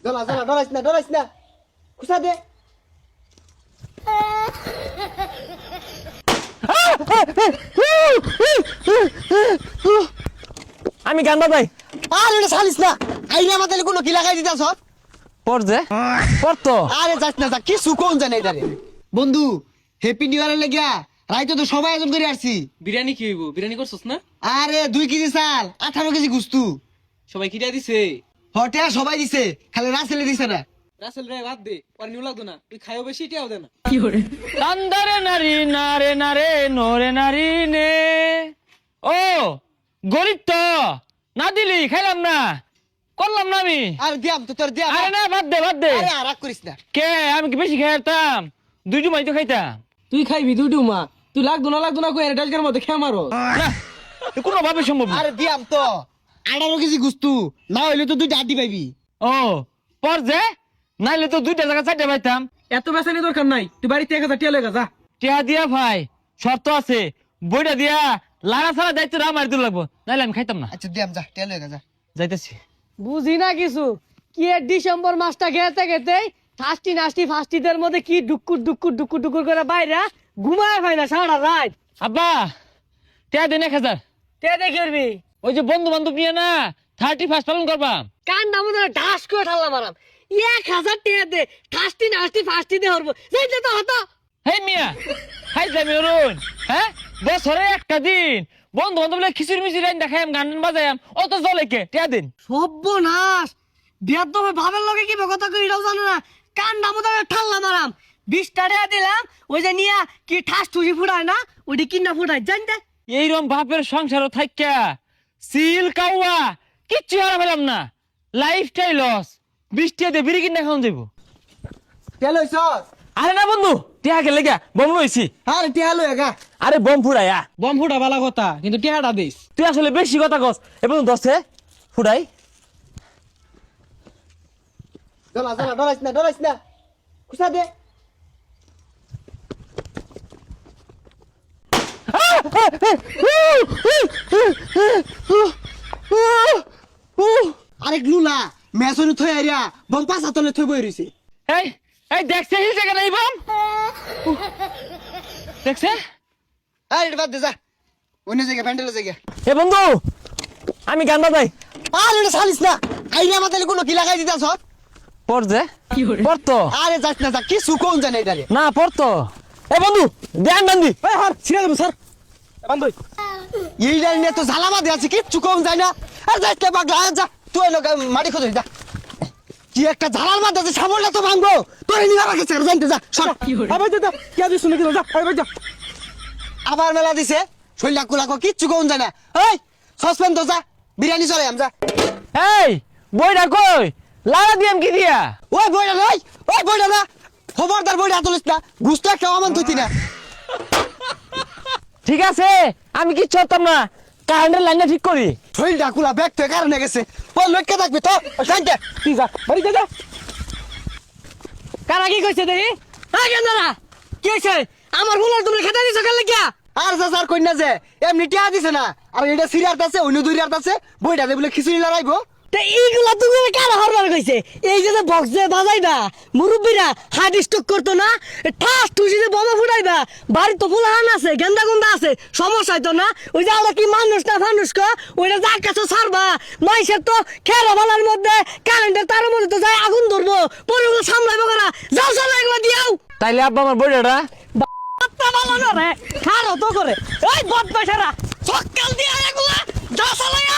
জ্বলা জ্বলা ডরাইস না খুশা দে আমি গান বাজাই। আর এটা ছাড়িস না আইনা আমাদের কোনো কি লাগাই দিতাছ পর যে পর তো আরে যাস না যা কিছু কোন জানে এটারে বন্ধু হ্যাপি নিউ ইয়ারের লাগিয়া রাইতো তো সবাই আয়োজন করে আসছি বিরিয়ানি কি হইব? বিরিয়ানি করছস না? আরে 2 কেজি চাল 18 কেজি গুস্তু সবাই কিটা দিছে? হটে সবাই দিছে খালি রাসেলে দিছে না রাসেল রে বাদ দে, আর নিউ লাগতো না, তুই খাইও বেশি এটাও দে না। কান্দারে নারী নারে নারে নরে নারী নে। ও গরিব তো না দিলি খাইলাম না করলাম না আমি। আরে দিয়াম তো তোর দিয়াম আরে না বাদ দে আরে আর রাগ করিস না কে আমি কি বেশি খাইতাম? দুইটু মাই তো খাইতাম তুই খাইবি দুইটু মা, তুই লাগতো না কই এটা ডালকার মধ্যে খেয়ে মারো। না কোনো ভাবে সম্ভব না। আরে দিয়াম তো 18 কেজি গুস্তু না হইলে তো 2টা আড্ডি পাইবি ও পর যে নাইলে তো 2টা জায়গা 4টা পাইতাম। এত বেসানি দরকার নাই, তুই বাড়িতে 1000 টিয়া লয়ে যা। টিয়া দিয়া ভাই শর্ত আছে, বইটা দিয়া লাড়া ছাড়া দায়িত্ব আমার দূর লাগবো, নাইলে আমি খাইতাম না। আচ্ছা দিয়াম যা টেল হয়ে যা যাইতেছি। বুঝি না কিছু কি এর ডিসেম্বর মাসটা গেতে গেতে ফাস্টিদের মধ্যে কি ডুকুর করে বাইরে ঘুমায় হয় না সারা রাত। আব্বা টিয়া দেন 1000। তে দেখবি ওই যে বন্ধু বান্ধব নিয়ে না 31 পালন করবা। কান নাম ঢাস করে ঠাল্লা মারাম 1000 টাকা দে ফাস্টি দে হরবো যাইতে তো হতো। হে মিয়া হাই যাবি অরুণ, হ্যাঁ বছরে একটা দিন বন্ধু বান্ধব খিচুড়ি মিচুড়ি আইন দেখাম গান বাজায়াম অত জলে কে টিয়া দিন। সর্বনাশ বেদ ভাবের লগে কি কথা কই এটাও জানো না। কান নাম ঠাল্লা মারাম 20 টাকা দিলাম ওই যে নিয়া কি ঠাস ঠুসি ফুটায় না ওইটি কিনা ফুটায় জানতে। এইরকম বাপের সংসারও থাইকা সিল কাউয়া কিচ্ছু হারা পেলাম না, লাইফটাই লস। 20 টাকা দিয়ে বিড়ি কিনা খাওয়া যাবো। টেল হইছ আরে না বন্ধু টিয়া গেলে গা বম লইছি। আরে টেল হয়ে গা আরে বম ফুড়াইয়া বম ফুটা বালা কথা, কিন্তু টিয়াটা দিস। তুই আসলে বেশি কথা কস এবং 10 ফুড়াই। জ্বলা ডরাইস না খুশা দে আরে গ্লুলা মেসন থই আইরা বম পাছা তলে থই বই রইছে এই এই দেখছে হিল জায়গা নাই বম দেখছে। আরে এটা বাদ দে যা অন্য জায়গা প্যান্ডেলের জায়গা এ বন্ধু আমি গান বাজাই। আরে এটা ছাড়িস না আইনা আমাদের কোনো কি লাগাই দিতাছ পর যে পর তো আরে যাস না যা কিছু কোন জানে এটারে না পর তো। এ বন্ধু ধ্যান বান্ধি এই হার ছিড়ে দেব স্যার বান্ধই। এইটা নিয়ে তো ঝালামা দিয়ে আছে কিচ্ছু কম যায় না আর যাই কে পাগলা যা তুই লোক মাটি খোঁজ যা কি একটা ঝালার মাঝে আছে সামলটা তো ভাঙবো তোর নিয়ে রাখেছে জানতে যা সর আবার যা কে দিস শুনে দিল, যা আবার যা। আবার মেলা দিছে শৈলা কুলাকো কিচ্ছু কম যায় না এই সসপেন তো যা বিরিয়ানি চলে আম যা এই বইটা কই লাগা দিয়াম কি দিয়া। ওই বইটা নয় ওই বইটা না খবরদার বইটা তুলিস না গুস্তা খাওয়া মান তুই না ঠিক আছে আমি কিচ্ছু হতাম না, কারেন্টের লাইনটা ঠিক করি। শৈলটা কুলা ব্যাগ থেকে কারণে গেছে ওই লক্ষ্যে থাকবি তো জানতে তুই যা বাড়ি যা। কারা কি কইছে দেখি আগে দাঁড়া কি হইছে আমার হুলার তুমি খেতে দিছ কেন লাগিয়া। আর যা স্যার কন্যা যে এমনি টিয়া দিছে না আর এটা সিরিয়ার আছে অন্য দুই রাত আছে বইটা দে বলে খিচুড়ি লড়াইবো তে এইগুলা তুমি কারা হরবার কইছে এই যে বক্স যে বাজাই না মুরব্বীরা হার্ট স্ট্রোক করতো না ঠাস ঠুসি যে বোমা ফুটাইবা বাড়ি তো ফুলাহান আছে গেন্দা গুন্দা আছে সমস্যা তো না ওই যে আমরা কি মানুষ না ফানুষ ওইটা যার কাছে ছাড়বা মাইসের তো খেলা ভালার মধ্যে কারেন্টের তার মধ্যে তো যায় আগুন ধরবো পরে ওগুলো সামলাইবো কারা যাও চলো এগুলো দিয়াও তাইলে আব্বা আমার বইটা বাপ্পা ভালো না রে খারো তো করে ওই বদমাশেরা সকাল দিয়া এগুলা যা চালাইয়া